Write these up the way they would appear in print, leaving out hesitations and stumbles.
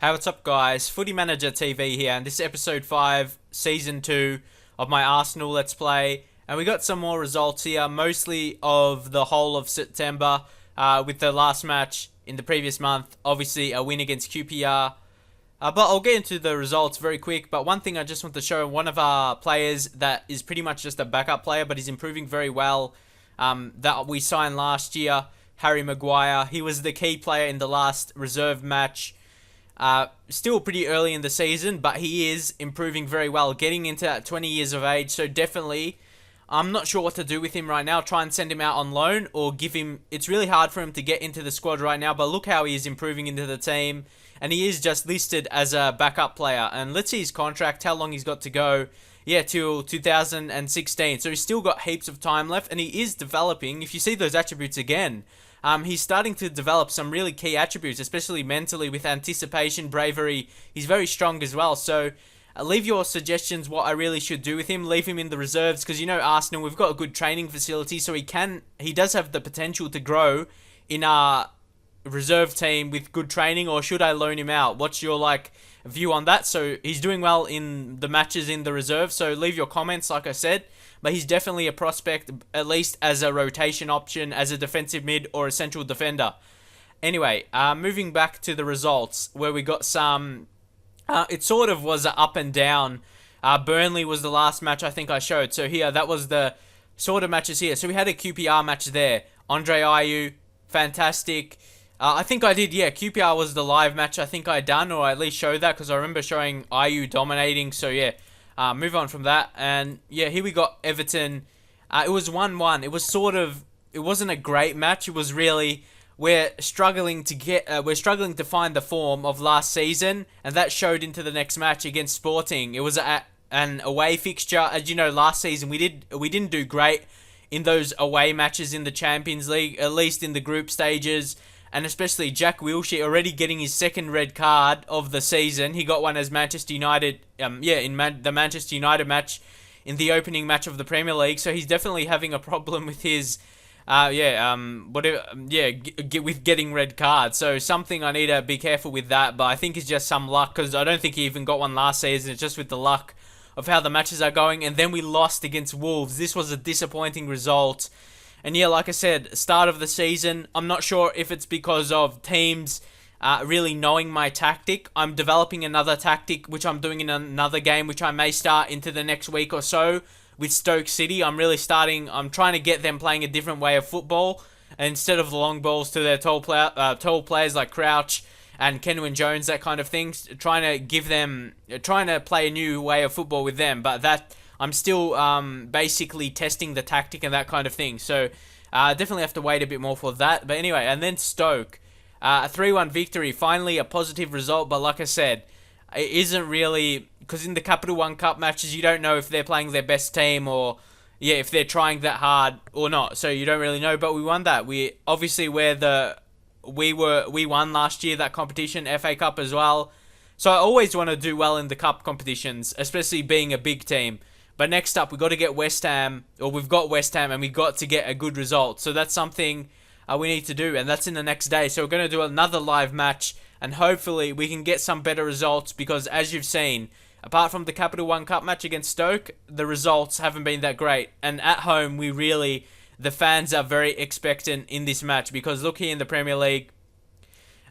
Hey, what's up, guys? Footy Manager TV here, and this is episode 5, season 2 of my Arsenal Let's Play. And we got some more results here, mostly of the whole of September, with the last match in the previous month. Obviously, a win against QPR. But I'll get into the results very quick. But one thing I just want to show, one of our players that is pretty much just a backup player, but he's improving very well, that we signed last year, Harry Maguire. He was the key player in the last reserve match. Still pretty early in the season, but he is improving very well, getting into that 20 years of age, so definitely, I'm not sure what to do with him right now. Try and send him out on loan, or give him, it's really hard for him to get into the squad right now, but look how he is improving into the team, and he is just listed as a backup player, and let's see his contract, how long he's got to go. Yeah, till 2016, so he's still got heaps of time left, and he is developing. If you see those attributes again, he's starting to develop some really key attributes, especially mentally with anticipation, bravery. He's very strong as well. So leave your suggestions what I really should do with him. Leave him in the reserves because, you know, Arsenal, we've got a good training facility, so he does have the potential to grow in our reserve team with good training. Or should I loan him out? What's your view on that? So he's doing well in the matches in the reserve, so leave your comments, like I said. But he's definitely a prospect, at least as a rotation option, as a defensive mid or a central defender. Anyway, moving back to the results, where we got some... it sort of was a up and down. Burnley was the last match I think I showed. So here, that was the sort of matches here. So we had a QPR match there. Andre Ayew, fantastic. I think I did, yeah, QPR was the live match I think I done, or at least showed that, because I remember showing Ayew dominating, so yeah. Move on from that, and yeah, here we got Everton. It was 1-1. It wasn't a great match. It was really, we're struggling to find the form of last season, and that showed into the next match against Sporting. It was an away fixture. As you know, last season we didn't do great in those away matches in the Champions League, at least in the group stages. And especially Jack Wilshere already getting his second red card of the season. He got one as Manchester United, the Manchester United match, in the opening match of the Premier League. So he's definitely having a problem with his, with getting red cards. So something I need to be careful with that. But I think it's just some luck, because I don't think he even got one last season. It's just with the luck of how the matches are going. And then we lost against Wolves. This was a disappointing result. And yeah, like I said, start of the season, I'm not sure if it's because of teams really knowing my tactic. I'm developing another tactic, which I'm doing in another game, which I may start into the next week or so with Stoke City. I'm trying to get them playing a different way of football. And instead of the long balls to their tall players like Crouch and Kenwyne Jones, that kind of thing, trying to play a new way of football with them. But that... I'm still basically testing the tactic and that kind of thing. So definitely have to wait a bit more for that. But anyway, and then Stoke. A 3-1 victory. Finally a positive result. But like I said, it isn't really... Because in the Capital One Cup matches, you don't know if they're playing their best team or... Yeah, if they're trying that hard or not. So you don't really know. But we won that. We won last year that competition. FA Cup as well. So I always want to do well in the cup competitions. Especially being a big team. But next up, we've got West Ham, and we've got to get a good result. So that's something we need to do, and that's in the next day. So we're going to do another live match, and hopefully we can get some better results, because as you've seen, apart from the Capital One Cup match against Stoke, the results haven't been that great. And at home, the fans are very expectant in this match, because look here in the Premier League,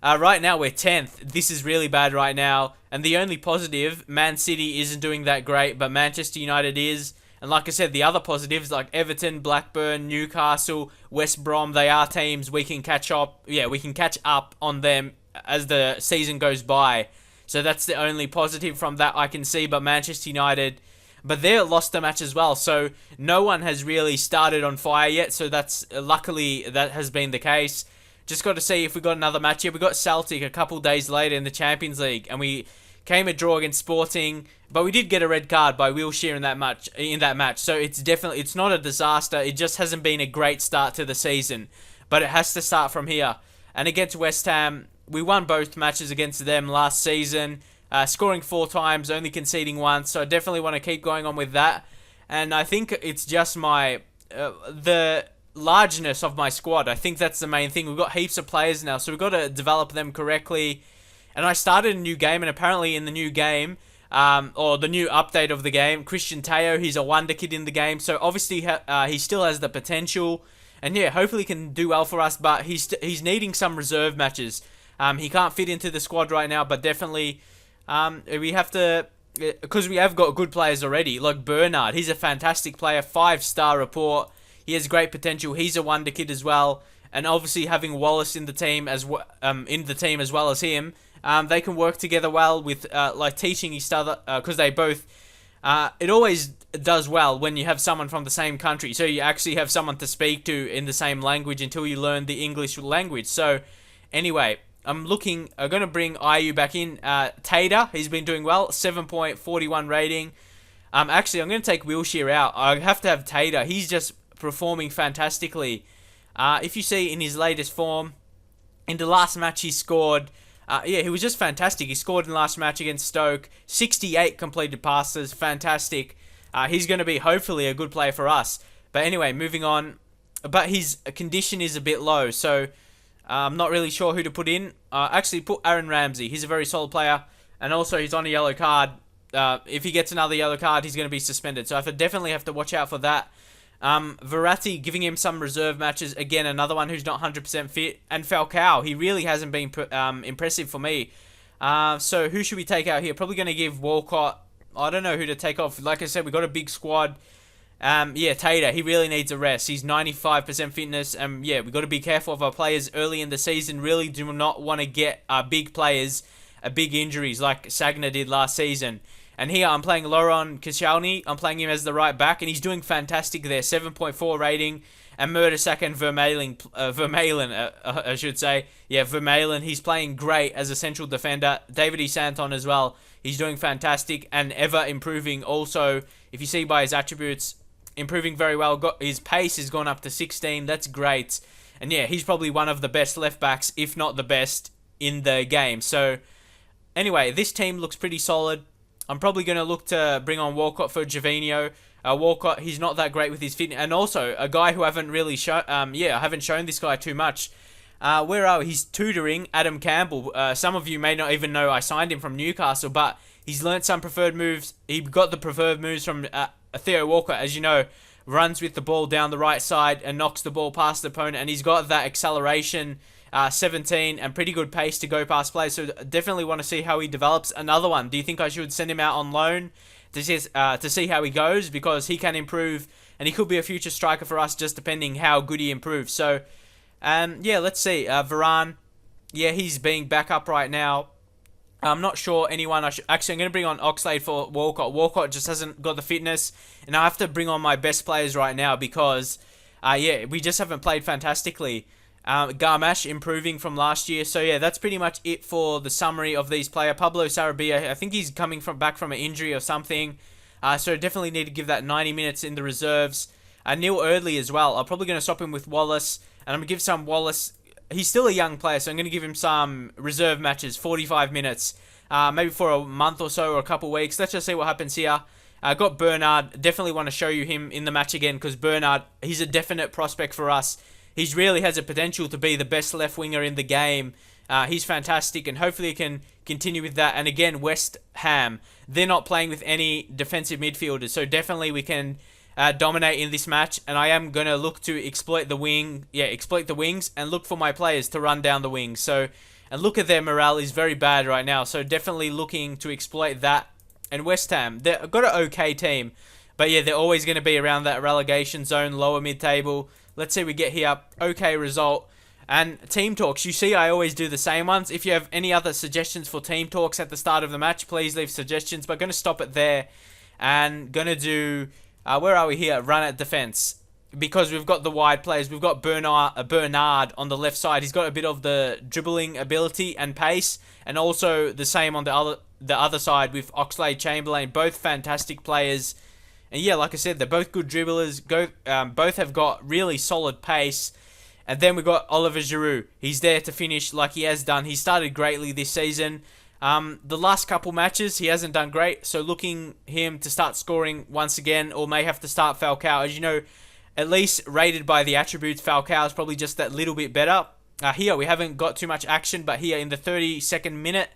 right now we're 10th. This is really bad right now. And the only positive, Man City isn't doing that great, but Manchester United is. And like I said, the other positives like Everton, Blackburn, Newcastle, West Brom, they are teams we can catch up. Yeah, we can catch up on them as the season goes by. So that's the only positive from that I can see. But Manchester United, but they lost the match as well. So no one has really started on fire yet. So luckily that has been the case. Just got to see if we got another match here. We got Celtic a couple days later in the Champions League, and we came a draw against Sporting, but we did get a red card by Wilshere in that match. So it's not a disaster. It just hasn't been a great start to the season, but it has to start from here. And against West Ham, we won both matches against them last season, scoring 4 times, only conceding once. So I definitely want to keep going on with that. And I think it's just the largeness of my squad. I think that's the main thing. We've got heaps of players now, so we've got to develop them correctly And I started a new game, and apparently in the new game, or the new update of the game, Christian Teo, he's a wonder kid in the game. So obviously he still has the potential, and yeah, hopefully can do well for us. But he's needing some reserve matches. He can't fit into the squad right now, but definitely we have to, because we have got good players already, like Bernard. He's a fantastic player, 5-star report. He has great potential. He's a wonder kid as well, and obviously having Wallace in the team as well as him. They can work together well with like teaching each other, because they both. It always does well when you have someone from the same country, so you actually have someone to speak to in the same language until you learn the English language. So, anyway, I'm going to bring IU back in. Tater, he's been doing well, 7.41 rating. Actually, I'm going to take Wilshere out. I have to have Tater. He's just performing fantastically. If you see in his latest form, in the last match he scored. He was just fantastic. He scored in the last match against Stoke. 68 completed passes. Fantastic. He's going to be, hopefully, a good player for us. But anyway, moving on. But his condition is a bit low, so I'm not really sure who to put in. Actually, put Aaron Ramsey. He's a very solid player. And also, he's on a yellow card. If he gets another yellow card, he's going to be suspended. So I definitely have to watch out for that. Verratti, giving him some reserve matches. Again, another one who's not 100% fit. And Falcao, he really hasn't been impressive for me. So who should we take out here? Probably going to give Walcott. I don't know who to take off. Like I said, we got a big squad. Tater, he really needs a rest. He's 95% fitness. We got to be careful of our players early in the season. Really do not want to get our big players big injuries like Sagna did last season. And here I'm playing Laurent Koscielny. I'm playing him as the right back, and he's doing fantastic there. 7.4 rating. And Mertesacker and Vermaelen, I should say. Yeah, Vermaelen, he's playing great as a central defender. David E. Santon as well. He's doing fantastic and ever improving. Also, if you see by his attributes, improving very well. His pace has gone up to 16. That's great. And yeah, he's probably one of the best left backs, if not the best, in the game. So, anyway, this team looks pretty solid. I'm probably going to look to bring on Walcott for Gervinho. Walcott, he's not that great with his fitness. And also, a guy who I haven't really shown... I haven't shown this guy too much. Where are we? He's tutoring Adam Campbell. Some of you may not even know I signed him from Newcastle, but he's learnt some preferred moves. He got the preferred moves from Theo Walker, as you know, runs with the ball down the right side and knocks the ball past the opponent. And he's got that acceleration... 17 and pretty good pace to go past players, so definitely want to see how he develops. Another one, do you think I should send him out on loan to see how he goes, because he can improve and he could be a future striker for us, just depending how good he improves. So let's see. Varane, he's being back up right now. I'm not sure anyone I'm going to bring on Oxlade for Walcott. Walcott just hasn't got the fitness, and I have to bring on my best players right now because we just haven't played fantastically. Garmash improving from last year. So yeah, that's pretty much it for the summary of these players. Pablo Sarabia, I think he's coming back from an injury or something. So definitely need to give that 90 minutes in the reserves. Neil Erdley as well. I'm probably going to swap him with Wallace. And I'm going to give some Wallace... He's still a young player, so I'm going to give him some reserve matches, 45 minutes. Maybe for a month or so or a couple weeks. Let's just see what happens here. Got Bernard. Definitely want to show you him in the match again, because Bernard, he's a definite prospect for us. He really has a potential to be the best left winger in the game. He's fantastic, and hopefully he can continue with that. And again, West Ham, they're not playing with any defensive midfielders, so definitely we can dominate in this match. And I am going to look to exploit the wings, and look for my players to run down the wings. So, and look at their morale is very bad right now, so definitely looking to exploit that. And West Ham, they've got an okay team, but yeah, they're always going to be around that relegation zone, lower mid-table. Let's see we get here. Okay result. And team talks. You see I always do the same ones. If you have any other suggestions for team talks at the start of the match, please leave suggestions. But going to stop it there. And going to do... where are we here? Run at defense. Because we've got the wide players. We've got Bernard on the left side. He's got a bit of the dribbling ability and pace. And also the same on the other side with Oxlade Chamberlain. Both fantastic players. And yeah, like I said, they're both good dribblers. Both have got really solid pace. And then we got Oliver Giroud. He's there to finish like he has done. He started greatly this season. The last couple matches, he hasn't done great. So looking him to start scoring once again, or may have to start Falcao. As you know, at least rated by the attributes, Falcao is probably just that little bit better. Here, we haven't got too much action, but here in the 32nd minute,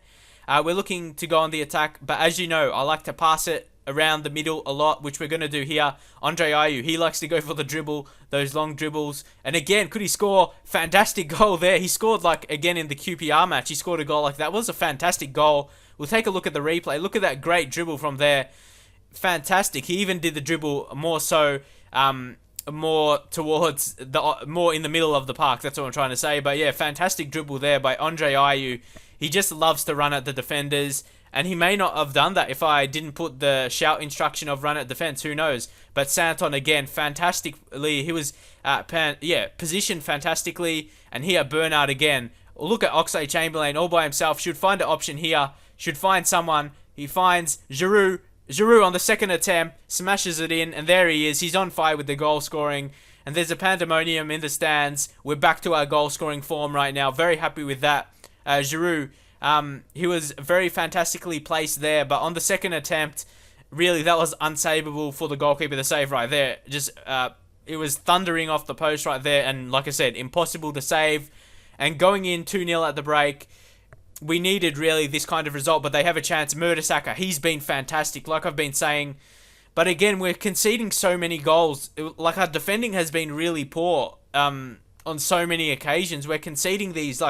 We're looking to go on the attack, but as you know, I like to pass it around the middle a lot, which we're going to do here. Andre Ayew, he likes to go for the dribble, those long dribbles. And again, could he score? Fantastic goal there. He scored like, again, in the QPR match, he scored a goal like that. It was a fantastic goal. We'll take a look at the replay. Look at that great dribble from there. Fantastic. He even did the dribble more so, more towards more in the middle of the park. That's what I'm trying to say. But yeah, fantastic dribble there by Andre Ayew. He just loves to run at the defenders. And he may not have done that if I didn't put the shout instruction of run at defense. Who knows? But Santon, again, fantastically. He was, positioned fantastically. And here, Bernard again. Look at Oxlade-Chamberlain all by himself. Should find an option here. Should find someone. He finds Giroud. Giroud on the second attempt. Smashes it in. And there he is. He's on fire with the goal scoring. And there's a pandemonium in the stands. We're back to our goal scoring form right now. Very happy with that. Giroud. He was very fantastically placed there, but on the second attempt, really that was unsavable for the goalkeeper to save right there. Just it was thundering off the post right there, and like I said, impossible to save. And going in 2-0 at the break, we needed really this kind of result, but they have a chance. Mertesacker, he's been fantastic, like I've been saying. But again, we're conceding so many goals. Like our defending has been really poor on so many occasions. We're conceding these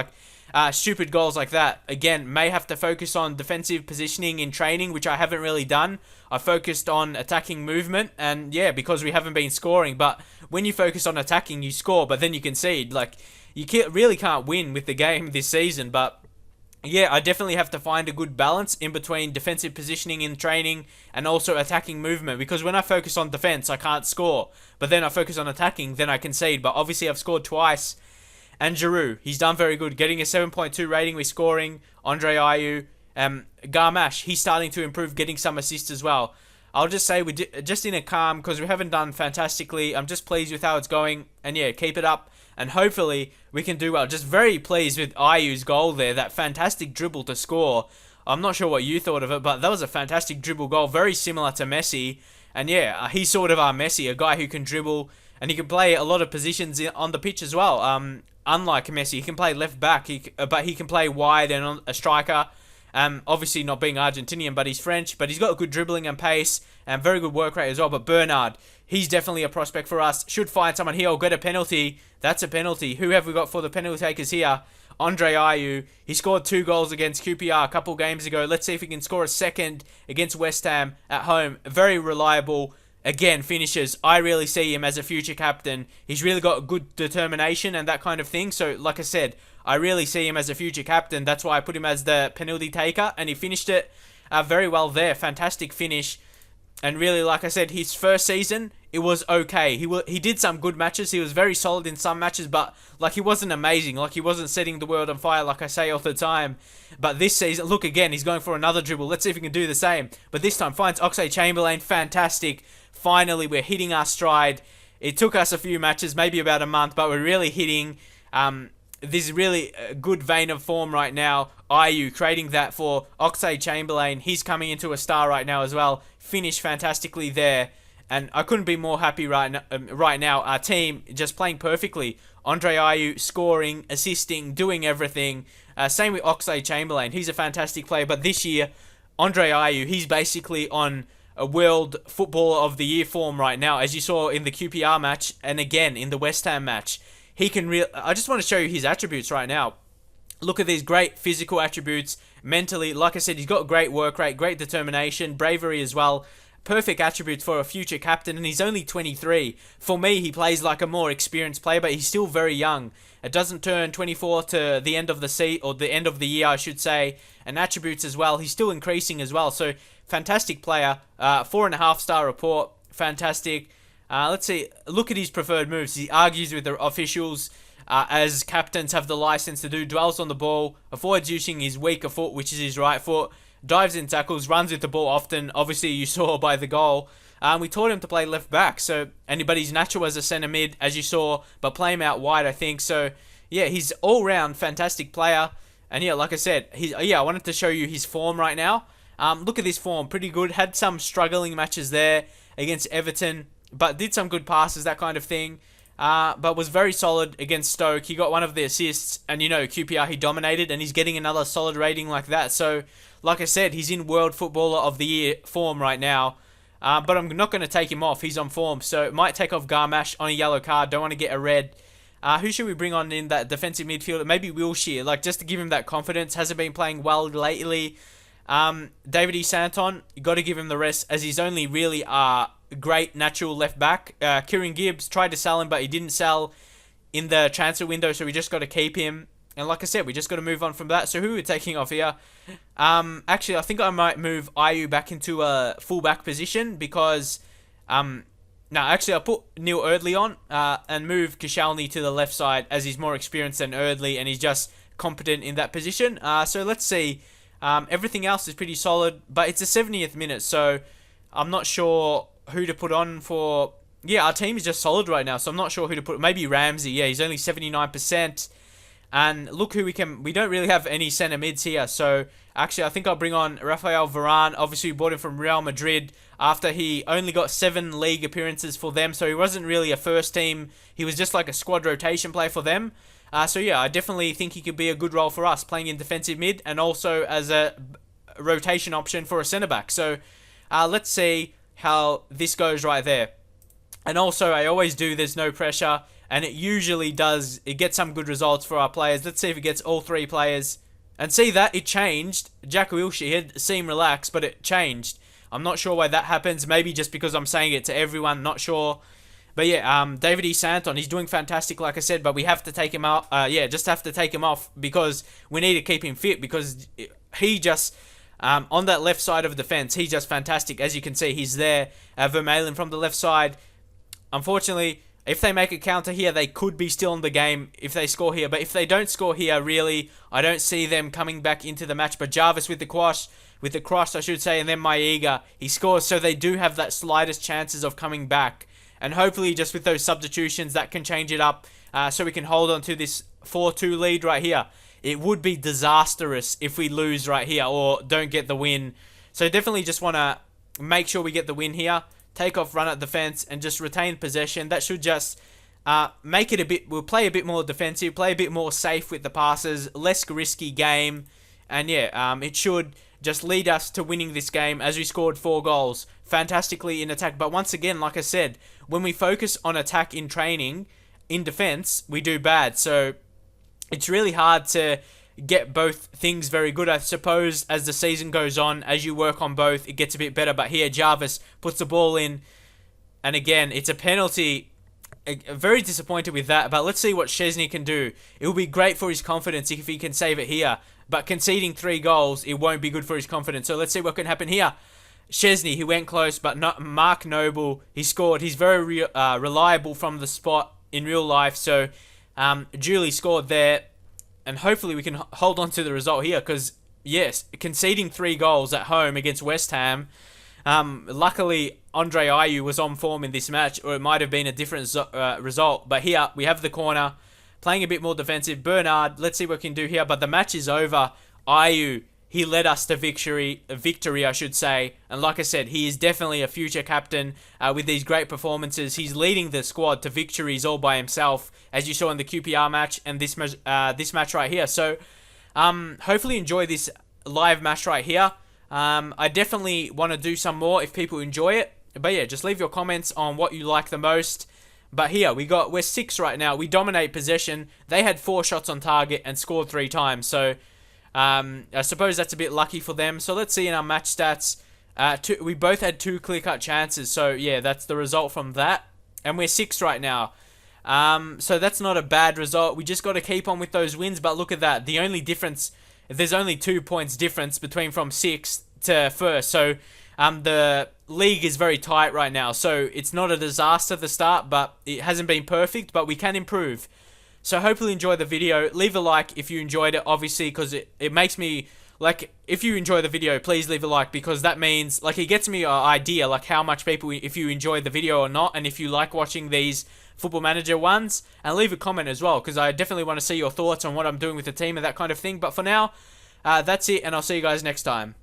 stupid goals like that. Again, may have to focus on defensive positioning in training, which I haven't really done. I focused on attacking movement, and yeah, because we haven't been scoring. But when you focus on attacking, you score, but then you concede. Like, you really can't win with the game this season. But yeah, I definitely have to find a good balance in between defensive positioning in training and also attacking movement. Because when I focus on defense, I can't score. But then I focus on attacking, then I concede. But obviously, I've scored twice. And Giroud, he's done very good, getting a 7.2 rating with scoring. Andre Ayew, Garmash, he's starting to improve, getting some assists as well. I'll just say we're just in a calm because we haven't done fantastically. I'm just pleased with how it's going. And yeah, keep it up. And hopefully we can do well. Just very pleased with Ayew's goal there. That fantastic dribble to score. I'm not sure what you thought of it, but that was a fantastic dribble goal. Very similar to Messi. And yeah, he's sort of our Messi, a guy who can dribble. And he can play a lot of positions on the pitch as well. Unlike Messi, he can play left back, but he can play wide and on a striker. Obviously not being Argentinian, but he's French. But he's got good dribbling and pace and very good work rate as well. But Bernard, he's definitely a prospect for us. Should find someone here or get a penalty. That's a penalty. Who have we got for the penalty takers here? Andre Ayew. He scored 2 goals against QPR a couple games ago. Let's see if he can score a second against West Ham at home. Very reliable. Again, finishes. I really see him as a future captain. He's really got good determination and that kind of thing. So, like I said, I really see him as a future captain. That's why I put him as the penalty taker. And he finished it very well there. Fantastic finish. And really, like I said, his first season, it was okay. He did some good matches. He was very solid in some matches, but like he wasn't amazing. Like he wasn't setting the world on fire, like I say all the time. But this season, look again, he's going for another dribble. Let's see if he can do the same. But this time, finds Oxlade-Chamberlain. Fantastic. Finally, we're hitting our stride. It took us a few matches, maybe about a month, but we're really hitting this really good vein of form right now. Ayew creating that for Oxlade-Chamberlain. He's coming into a star right now as well. Finished fantastically there. And I couldn't be more happy right now. Our team just playing perfectly. Andre Ayew scoring, assisting, doing everything. Same with Oxlade-Chamberlain. He's a fantastic player. But this year, Andre Ayew, he's basically on a World Footballer of the Year form right now, as you saw in the QPR match and again in the West Ham match. He can I just want to show you his attributes right now. Look at these great physical attributes, mentally. Like I said, he's got great work rate, great determination, bravery as well. Perfect attributes for a future captain, and he's only 23. For me, he plays like a more experienced player, but he's still very young. It doesn't turn 24 to the end of the end of the year, I should say. And attributes as well, he's still increasing as well. So fantastic player. 4.5-star report, fantastic. Let's see. Look at his preferred moves. He argues with the officials, as captains have the license to do. Dwells on the ball, avoids using his weaker foot, which is his right foot. Dives in tackles, runs with the ball often. Obviously, you saw by the goal. We taught him to play left back. So, he's natural as a centre mid, as you saw, but play him out wide, I think. So, yeah, he's all-round fantastic player. And yeah, like I said, I wanted to show you his form right now. Look at this form, pretty good. Had some struggling matches there against Everton, but did some good passes, that kind of thing. but was very solid against Stoke. He got one of the assists, and QPR, he dominated, and he's getting another solid rating like that. So, like I said, he's in World Footballer of the Year form right now. But I'm not going to take him off. He's on form. So, might take off Garmash on a yellow card. Don't want to get a red. Who should we bring on in that defensive midfielder? Maybe Wilshere, just to give him that confidence. Hasn't been playing well lately. David E. Santon, you got to give him the rest, as he's only really great natural left back. Kieran Gibbs tried to sell him, but he didn't sell in the transfer window, so we just got to keep him. And like I said, we just got to move on from that. So who are we taking off here? Actually, I think I might move Ayew back into a full-back position because... no, actually, I'll put Neil Erdley on and move Koscielny to the left side, as he's more experienced than Erdley and he's just competent in that position. So let's see. Everything else is pretty solid, but it's the 70th minute, so I'm not sure who to put on for... Yeah, our team is just solid right now, so I'm not sure who to put... Maybe Ramsey. Yeah, he's only 79%. And look who we can... We don't really have any centre mids here, so... Actually, I think I'll bring on Rafael Varane. Obviously, we bought him from Real Madrid after he only got 7 league appearances for them, so he wasn't really a first team. He was just like a squad rotation player for them. So yeah, I definitely think he could be a good role for us, playing in defensive mid and also as a rotation option for a centre-back. So let's see how this goes right there. And also, I always do There's No Pressure, and it usually does. It gets some good results for our players. Let's see if it gets all 3 players. And see that, it changed. Jack Wilshere seemed relaxed, but it changed. I'm not sure why that happens. Maybe just because I'm saying it to everyone, not sure. But yeah, David E. Santon, he's doing fantastic, like I said, but we have to take him out. Just have to take him off because we need to keep him fit, because he just, on that left side of the defense, he's just fantastic. As you can see, he's there. Vermaelen from the left side. Unfortunately, if they make a counter here, they could be still in the game if they score here. But if they don't score here, really, I don't see them coming back into the match. But Jarvis with the cross, I should say, and then Maiga, he scores. So they do have that slightest chances of coming back. And hopefully, just with those substitutions, that can change it up so we can hold on to this 4-2 lead right here. It would be disastrous if we lose right here or don't get the win. So definitely just want to make sure we get the win here. Take off run at defense and just retain possession. That should just make it a bit... We'll play a bit more defensive, play a bit more safe with the passes, less risky game. And yeah, it should just lead us to winning this game as we scored 4 goals fantastically in attack. But once again, like I said, when we focus on attack in training, in defense, we do bad. So it's really hard to get both things very good. I suppose as the season goes on, as you work on both, it gets a bit better. But here, Jarvis puts the ball in. And again, it's a penalty. Very disappointed with that. But let's see what Szczesny can do. It will be great for his confidence if he can save it here. But conceding 3 goals, it won't be good for his confidence. So let's see what can happen here. Szczesny, he went close, but not Mark Noble, he scored. He's very reliable from the spot in real life. So Julie scored there. And hopefully we can hold on to the result here. Because, yes, conceding 3 goals at home against West Ham. Luckily, Andre Ayew was on form in this match. Or it might have been a different result. But here, we have the corner. Playing a bit more defensive. Bernard, let's see what we can do here. But the match is over. Ayew, he led us to victory, I should say. And like I said, he is definitely a future captain with these great performances. He's leading the squad to victories all by himself, as you saw in the QPR match and this match right here. So, hopefully enjoy this live match right here. I definitely want to do some more if people enjoy it. But yeah, just leave your comments on what you like the most. But here, we're 6 right now. We dominate possession. They had 4 shots on target and scored 3 times. So, I suppose that's a bit lucky for them. So, let's see in our match stats. We both had 2 clear-cut chances. So, yeah, that's the result from that. And we're 6 right now. So, that's not a bad result. We just got to keep on with those wins. But look at that. The only difference... There's only 2 points difference between from 6th to 1st. So, the league is very tight right now. So, it's not a disaster at the start, but it hasn't been perfect. But we can improve. So, hopefully enjoy the video. Leave a like if you enjoyed it, obviously, because it makes me... Like, if you enjoy the video, please leave a like, because that means... Like, it gets me an idea, like, how much people... If you enjoy the video or not, and if you like watching these Football Manager ones. And leave a comment as well, because I definitely want to see your thoughts on what I'm doing with the team and that kind of thing. But for now, that's it, and I'll see you guys next time.